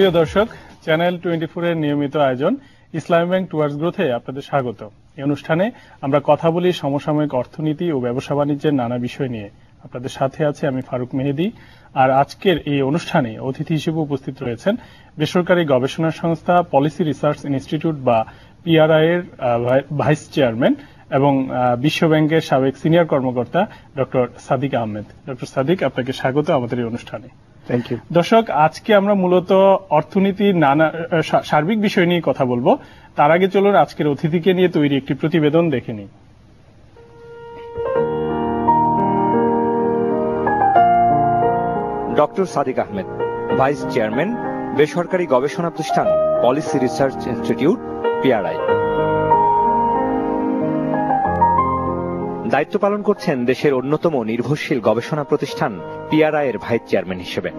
প্রিয় দর্শক, চ্যানেল 24 এর নিয়মিত আয়োজন ইসলামী ব্যাংক টুয়ার্ডস গ্রোথে আপনাদের স্বাগত। এই অনুষ্ঠানে আমরা কথা বলি সমসাময়িক অর্থনীতি ও ব্যবসা বাণিজ্যের নানা বিষয় নিয়ে। আপনাদের সাথে আছে আমি ফারুক মেহেদি। আর আজকের এই অনুষ্ঠানে অতিথি হিসেবে উপস্থিত রয়েছেন বেসরকারি গবেষণা সংস্থা পলিসি রিসার্চ ইনস্টিটিউট বা পিআরআই এর ভাইস চেয়ারম্যান এবং বিশ্ব ব্যাংকের সাবেক সিনিয়র কর্মকর্তা ডক্টর সাদিক আহমেদ। ডক্টর সাদিক, আপনাকে স্বাগত আমাদের এই অনুষ্ঠানে। Thank you. দর্শক, আজকে আমরা মূলত অর্থনীতির নানা সার্বিক বিষয় নিয়ে কথা বলবো। তার আগে চলুন আজকের অতিথিকে নিয়ে তৈরি একটি প্রতিবেদন দেখে নিই। Doctor Sadiq Ahmed, vice chairman, বেসরকারি গবেষণা প্রতিষ্ঠান পলিসি রিসার্চ ইনস্টিটিউট পিআরআই। দায়িত্ব পালন করছেন দেশের অন্যতম নির্ভরশীল গবেষণা প্রতিষ্ঠান পিআরআই এর ভাইস চেয়ারম্যান হিসেবে।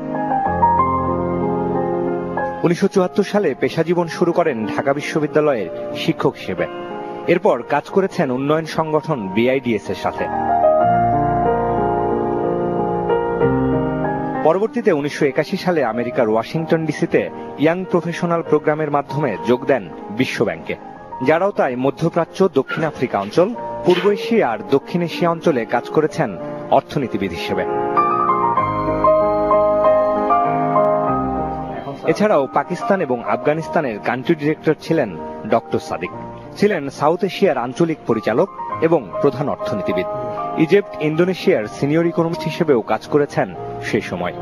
1974 সালে পেশাজীবন শুরু করেন ঢাকা বিশ্ববিদ্যালয়ের শিক্ষক হিসেবে। এরপর কাজ করেছেন উন্নয়ন সংগঠন বিআইডিএস এর সাথে। পরবর্তীতে 1981 সালে আমেরিকার ওয়াশিংটন ডিসিতে ইয়াং প্রফেশনাল প্রোগ্রামের মাধ্যমে যোগ দেন বিশ্ব ব্যাংকে, যার আওতায় মধ্যপ্রাচ্য, দক্ষিণ আফ্রিকা অঞ্চল, পূর্ব এশিয়া আর দক্ষিণ এশিয়া অঞ্চলে কাজ করেছেন অর্থনীতিবিদ হিসেবে। এছাড়াও পাকিস্তান এবং আফগানিস্তানের কান্ট্রি ডিরেক্টর ছিলেন ডক্টর সাদিক। ছিলেন সাউথ এশিয়ার আঞ্চলিক পরিচালক এবং প্রধান অর্থনীতিবিদ। ইজিপ্ট, ইন্দোনেশিয়ার সিনিয়র ইকোনমিস্ট হিসেবেও কাজ করেছেন সেই সময়।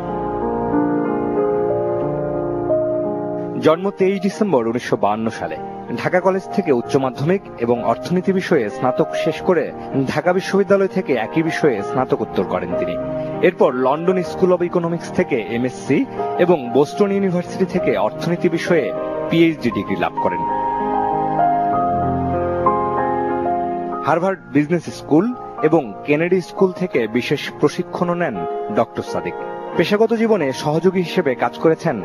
জন্ম 23 ডিসেম্বর 1952 সালে। ঢাকা কলেজ থেকে উচ্চ মাধ্যমিক এবং অর্থনীতি বিষয়ে স্নাতক শেষ করে ঢাকা বিশ্ববিদ্যালয় থেকে একই বিষয়ে স্নাতকোত্তর করেন তিনি। এরপর লন্ডন স্কুল অব ইকোনমিক্স থেকে এমএসসি এবং বোস্টন ইউনিভার্সিটি থেকে অর্থনীতি বিষয়ে পিএইচডি ডিগ্রি লাভ করেন। হার্ভার্ড বিজনেস স্কুল এবং কেনেডি স্কুল থেকে বিশেষ প্রশিক্ষণও নেন ডক্টর সাদিক। পেশাগত জীবনে সহযোগী হিসেবে কাজ করেছেন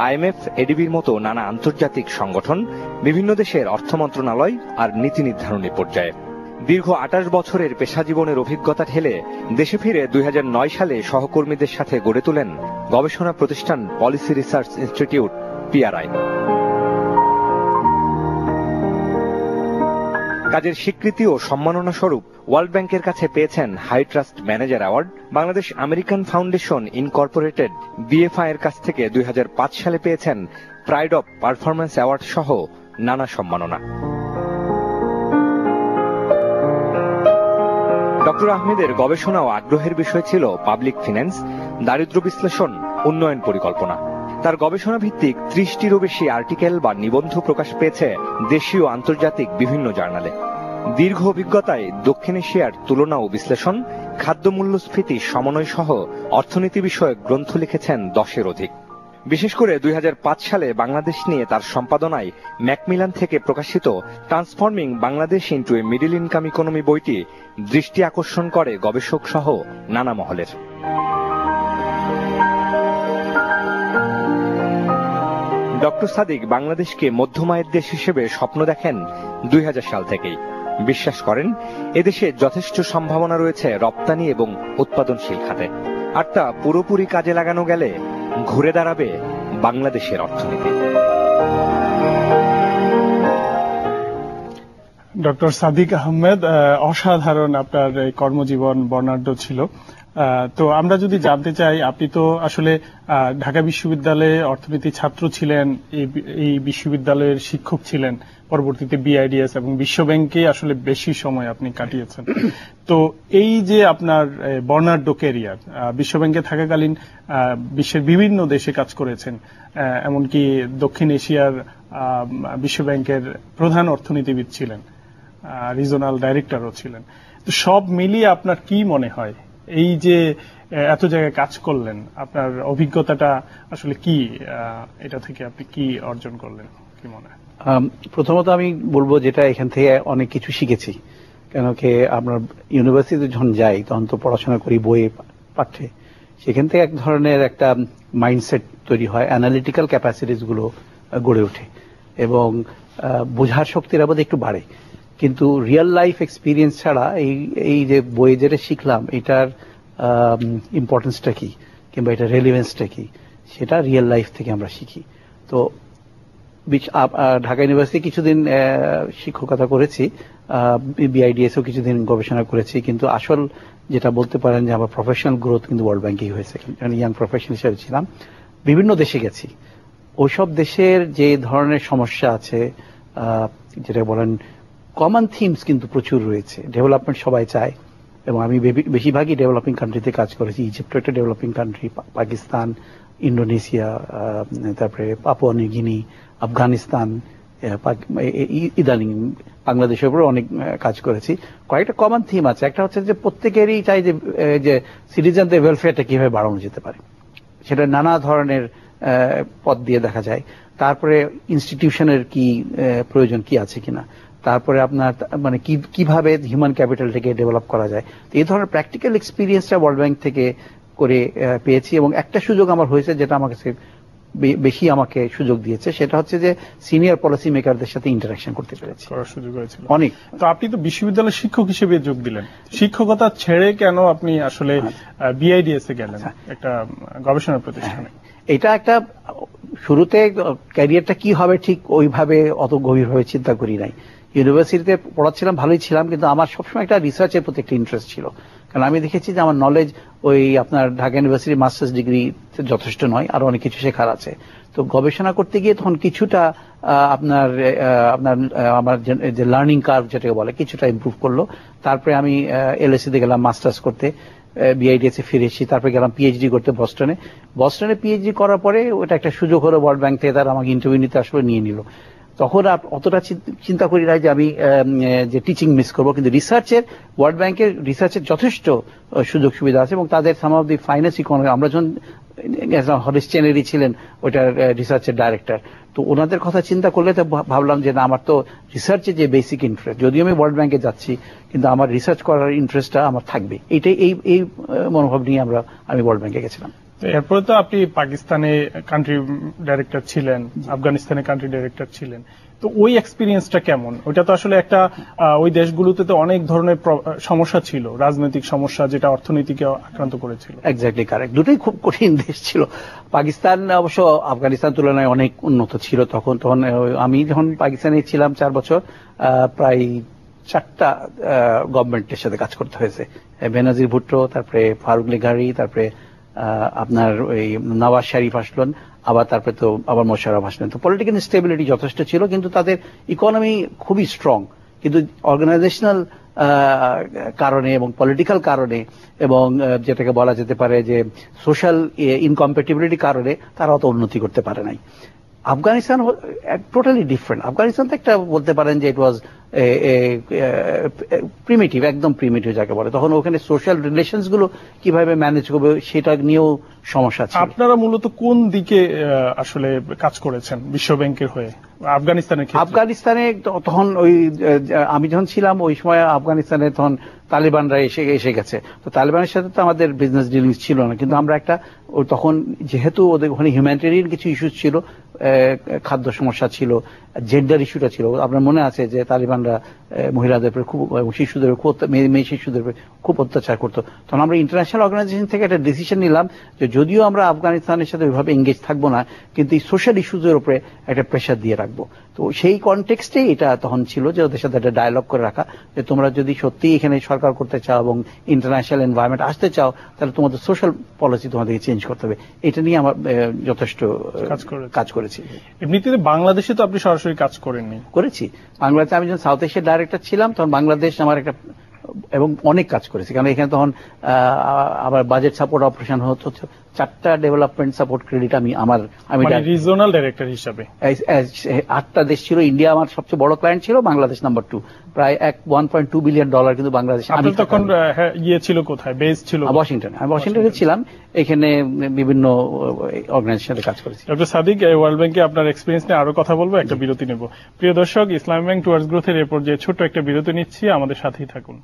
আইএমএফ, এডিবির মতো নানা আন্তর্জাতিক সংগঠন, বিভিন্ন দেশের অর্থ মন্ত্রণালয় আর নীতি নির্ধারণী পর্যায়ে। দীর্ঘ 28 বছরের পেশা জীবনের অভিজ্ঞতা ঠেলে দেশে ফিরে 2009 সালে সহকর্মীদের সাথে গড়ে তোলেন গবেষণা প্রতিষ্ঠান পলিসি রিসার্চ ইনস্টিটিউট পিআরআই। কাজের স্বীকৃতি ও সম্মাননা স্বরূপ ওয়ার্ল্ড ব্যাংকের কাছে পেয়েছেন high trust manager award, Bangladesh American foundation incorporated BFI এর কাছ থেকে 2005 সালে পেয়েছেন প্রাইড অফ পারফরম্যান্স অ্যাওয়ার্ড সহ নানা সম্মাননা। ডক্টর আহমেদের গবেষণা ও আগ্রহের বিষয় ছিল পাবলিক ফিন্যান্স, দারিদ্র্য বিশ্লেষণ, উন্নয়ন পরিকল্পনা। তার গবেষণা ভিত্তিক 30টিরও বেশি আর্টিকেল বা নিবন্ধ প্রকাশ পেয়েছে দেশীয় আন্তর্জাতিক বিভিন্ন জার্নালে। দীর্ঘ অভিজ্ঞতায় দক্ষিণ এশিয়ার তুলনা ও বিশ্লেষণ, খাদ্য মূল্যস্ফীতি সমন্বয় সহ অর্থনীতি বিষয়ক গ্রন্থ লিখেছেন 10-এর অধিক। বিশেষ করে 2005 সালে বাংলাদেশ নিয়ে তার সম্পাদনায় ম্যাকমিলান থেকে প্রকাশিত ট্রান্সফর্মিং বাংলাদেশ ইন্টু এ মিডল ইনকাম ইকোনমি বইটি দৃষ্টি আকর্ষণ করে গবেষক সহ নানা মহলের। ডক্টর সাদিক বাংলাদেশকে মধ্যমায়ের দেশ হিসেবে স্বপ্ন দেখেন 2000 সাল থেকেই। বিশ্বাস করেন এদেশে যথেষ্ট সম্ভাবনা রয়েছে রপ্তানি এবং উৎপাদনশীল খাতে, আর তা পুরোপুরি কাজে লাগানো গেলে ঘুরে দাঁড়াবে বাংলাদেশের অর্থনীতি। ডক্টর সাদিক আহমেদ, অসাধারণ আপনার এই কর্মজীবন, বর্ণাঢ্য ছিল। তো আমরা যদি জানতে চাই, আপনি তো আসলে ঢাকা বিশ্ববিদ্যালয়ে অর্থনীতি ছাত্র ছিলেন, এই বিশ্ববিদ্যালয়ের শিক্ষক ছিলেন, পরবর্তীতে বিআইডিএস এবং বিশ্ব ব্যাংকে আসলে বেশি সময় আপনি কাটিয়েছেন। তো এই যে আপনার বর্ণাঢ্য ক্যারিয়ার, বিশ্ব ব্যাংকে থাকাকালীন বিশ্বের বিভিন্ন দেশে কাজ করেছেন, এমনকি দক্ষিণ এশিয়ার বিশ্ব ব্যাংকের প্রধান অর্থনীতিবিদ ছিলেন, রিজনাল ডাইরেক্টরও ছিলেন। তো সব মিলিয়ে আপনার কি মনে হয়, এই যে এত জায়গায় কাজ করলেন, আপনার অভিজ্ঞতাটা আসলে কি, এটা থেকে আপনি কি অর্জন করলেন, কি মনে হয়? প্রথমত আমি বলবো যেটা এখান থেকে অনেক কিছু শিখেছি। কেন কি আমরা ইউনিভার্সিটিতে যখন যাই তখন তো পড়াশোনা করি বইয়ে পাঠ্যে, সেখান থেকে এক ধরনের একটা মাইন্ডসেট তৈরি হয়, অ্যানালিটিক্যাল ক্যাপাসিটিস গুলো গড়ে ওঠে এবং বোঝার শক্তির আবার একটু বাড়ে। কিন্তু রিয়েল লাইফ এক্সপিরিয়েন্স ছাড়া এই যে বইয়ে যেটা শিখলাম এটার ইম্পর্টেন্সটা কি কিংবা এটা রেলিভেন্সটা কি সেটা রিয়েল লাইফ থেকে আমরা শিখি। তো তো ঢাকা ইউনিভার্সিটি কিছুদিন শিক্ষকতা করেছি, বিআইডিএসও কিছুদিন গবেষণা করেছি, কিন্তু আসল যেটা বলতে পারেন যে আমার প্রফেশনাল গ্রোথ কিন্তু ওয়ার্ল্ড ব্যাংকেই হয়েছে। ইয়াং প্রফেশনাল হিসেবে ছিলাম, বিভিন্ন দেশে গেছি। ওইসব দেশের যে ধরনের সমস্যা আছে, যেটা বলেন কমন থিমস কিন্তু প্রচুর রয়েছে। ডেভেলপমেন্ট সবাই চায়, এবং আমি বেশিরভাগই ডেভেলপিং কান্ট্রিতে কাজ করেছি। ইজিপ্ট একটা ডেভেলপিং কান্ট্রি, পাকিস্তান, ইন্দোনেশিয়া, তারপরে পাপুয়া নিউ গিনি, আফগানিস্তান, ইদানিং বাংলাদেশের উপরে অনেক কাজ করেছি। কয়েকটা কমন থিম আছে। একটা হচ্ছে যে প্রত্যেকেরই চাই যে সিটিজেনদের ওয়েলফেয়ারটা কিভাবে বাড়ানো যেতে পারে, সেটা নানা ধরনের পথ দিয়ে দেখা যায়। তারপরে ইনস্টিটিউশনের কি প্রয়োজন কি আছে কিনা, তারপরে আপনার মানে কিভাবে হিউম্যান ক্যাপিটালটাকে ডেভেলপ করা যায়। তো এই ধরনের প্র্যাকটিক্যাল এক্সপিরিয়েন্সটা ওয়ার্ল্ড ব্যাংক থেকে করে পেয়েছি। এবং একটা সুযোগ আমার হয়েছে যেটা আমার কাছে বেশি আমাকে সুযোগ দিয়েছে, সেটা হচ্ছে যে সিনিয়র পলিসি মেকারদের সাথে ইন্টারাকশন করতে পেরেছি, করার সুযোগ হয়েছিল অনেক। তো আপনি তো বিশ্ববিদ্যালয়ের শিক্ষক হিসেবে যোগ দিলেন, শিক্ষকতা ছেড়ে কেন আপনি আসলে বিআইডিএস এ গেলেন, একটা গবেষণা প্রতিষ্ঠানে? এটা একটা শুরুতে ক্যারিয়ারটা কি হবে ঠিক ওইভাবে অত গভীরভাবে চিন্তা করি নাই। ইউনিভার্সিটিতে পড়াচ্ছিলাম, ভালোই ছিলাম, কিন্তু আমার সবসময় একটা রিসার্চের প্রতি একটা ইন্টারেস্ট ছিল। কারণ আমি দেখেছি যে আমার নলেজ ওই আপনার ঢাকা ইউনিভার্সিটি মাস্টার্স ডিগ্রি যথেষ্ট নয়, আরো অনেক কিছু শেখার আছে। তো গবেষণা করতে গিয়ে তখন কিছুটা আমার যে লার্নিং কার্ভ যেটাকে বলে কিছুটা ইমপ্রুভ করলো। তারপরে আমি এলএসসি তে গেলাম মাস্টার্স করতে, বিআইডিএস এ ফিরে এসেছি, তারপরে গেলাম পিএইচডি করতে বস্টনে পিএইচডি করার পরে ওটা একটা সুযোগ হলো, ওয়ার্ল্ড ব্যাংক থেকে তারা আমাকে ইন্টারভিউ নিতে আসলে নিয়ে নিল। তখন অতটা চিন্তা করি না যে আমি যে টিচিং মিস করবো, কিন্তু রিসার্চের ওয়ার্ল্ড ব্যাংকের রিসার্চের যথেষ্ট সুযোগ সুবিধা আছে, এবং তাদের সাম অফ দি ফাইন্যান্স ইকোনমি, আমরা যখন হরিশ চেনেরি ছিলেন ওইটার রিসার্চের ডাইরেক্টর, তো ওনাদের কথা চিন্তা করলে তো ভাবলাম যে না, আমার তো রিসার্চের যে বেসিক ইন্টারেস্ট, যদিও আমি ওয়ার্ল্ড ব্যাংকে যাচ্ছি কিন্তু আমার রিসার্চ করার ইন্টারেস্টটা আমার থাকবে, এইটাই এই মনোভাব নিয়ে আমি ওয়ার্ল্ড ব্যাংকে গেছিলাম। এরপরে তো আপনি পাকিস্তানে কান্ট্রি ডাইরেক্টর ছিলেন, আফগানিস্তানে কান্ট্রি ডাইরেক্টর ছিলেন, তো ওই এক্সপিরিয়েন্সটা কেমন? ওইটা তো আসলে একটা ওই দেশগুলোতে তো অনেক ধরনের সমস্যা ছিল, রাজনৈতিক সমস্যা যেটা অর্থনীতিকে আক্রান্ত করেছিল। এক্স্যাক্টলি কারেক্ট, দুটোই খুব কঠিন দেশ ছিল। পাকিস্তান অবশ্য আফগানিস্তান তুলনায় অনেক উন্নত ছিল তখন। আমি যখন পাকিস্তানে ছিলাম 4 বছর, প্রায় 4টা গভর্নমেন্টের সাথে কাজ করতে হয়েছে। বেনাজির ভুট্টো, তারপরে ফারুক লিগারি, তারপরে আপনার ওই নওয়াজ শরীফ আসলেন, তারপরে তো আবার মোশাররফ আসলেন। তো পলিটিক্যাল স্টেবিলিটি যথেষ্ট ছিল, কিন্তু তাদের ইকোনমি খুবই স্ট্রং, কিন্তু অর্গানাইজেশনাল কারণে এবং পলিটিক্যাল কারণে এবং যেটাকে বলা যেতে পারে যে সোশ্যাল ইনকম্প্যাটিবিলিটির কারণে তারা অত উন্নতি করতে পারে নাই। Afghanistan totally different. আফগানিস্তান তো একটা বলতে পারেন যে ইট ওয়াজ প্রিমিটিভ, একদম প্রিমিটিভ যাকে বলে। তখন ওখানে সোশ্যাল রিলেশনস গুলো কিভাবে ম্যানেজ করবে সেটা নিয়েও সমস্যা ছিল। আপনারা মূলত কোন দিকে আসলে কাজ করেছেন বিশ্ব ব্যাংকের হয়ে আফগানিস্তানে? তখন ওই আমি যখন ছিলাম ওই সময় আফগানিস্তানে তখন তালিবানরা এসে গেছে। তো তালিবানের সাথে তো আমাদের বিজনেস ডিলিংস ছিল না, কিন্তু আমরা একটা তখন যেহেতু ওদের ওখানে হিউম্যানিটেরিয়ান কিছু ইস্যুস ছিল, খাদ্য সমস্যা ছিল, জেন্ডার ইস্যুটা ছিল। আপনার মনে আছে যে তালিবানরা মহিলাদের উপরে খুব, শিশুদের মেয়ে শিশুদের উপরে খুব অত্যাচার করতো। তখন আমরা ইন্টারন্যাশনাল অর্গানাইজেশন থেকে একটা ডিসিশন নিলাম যে যদিও আমরা আফগানিস্তানের সাথে ওইভাবে এঙ্গেজ থাকবো না, কিন্তু এই সোশ্যাল ইস্যুজের উপরে একটা প্রেশার দিয়ে রাখবো। তো সেই কনটেক্সটে এটা তখন ছিল যে ওদের সাথে একটা ডায়ালগ করে রাখা, যে তোমরা যদি সত্যি এখানে সরকার করতে চাও এবং ইন্টারন্যাশনাল এনভায়রনমেন্ট আসতে চাও, তাহলে তোমাদের সোশ্যাল পলিসি তোমাদেরকে চেঞ্জ করতে হবে। এটা নিয়ে আমার যথেষ্ট কাজ করেছি। এমনিতে বাংলাদেশে তো আপনি সরাসরি কাজ করেননি? করেছি। বাংলাদেশে আমি যখন সাউথ এশিয়ার ডাইরেক্টর ছিলাম তখন বাংলাদেশ আমার একটা, এবং অনেক কাজ করেছি, কারণ এখানে তখন আবার বাজেট সাপোর্ট অপারেশন হচ্ছে, 4টা ডেভেলপমেন্ট সাপোর্ট ক্রেডিট আমি রিজিওনাল ডাইরেক্টর হিসাবে 8টা দেশ ছিল। ইন্ডিয়া আমার সবচেয়ে বড় ক্লায়েন্ট ছিল, বাংলাদেশ নাম্বার 2, প্রায় $1.2 বিলিয়ন, কিন্তু বাংলাদেশ। আমি তখন ছিল কোথায়, বেস ছিল ওয়াশিংটনে। আমি ওয়াশিংটনে ছিলাম, এখানে বিভিন্ন অর্গানাইজেশনের কাজ করেছি। ডক্টর সাদিক, ওয়ার্ল্ড ব্যাংকে আপনার এক্সপিরিয়েন্স নিয়ে আরো কথা বলবো, একটা বিরতি নেব। প্রিয় দর্শক, ইসলামী ব্যাংক টুয়ার্ডস গ্রোথের এরপর যে ছোট্ট একটা বিরতি নিচ্ছি, আমাদের সাথেই থাকুন।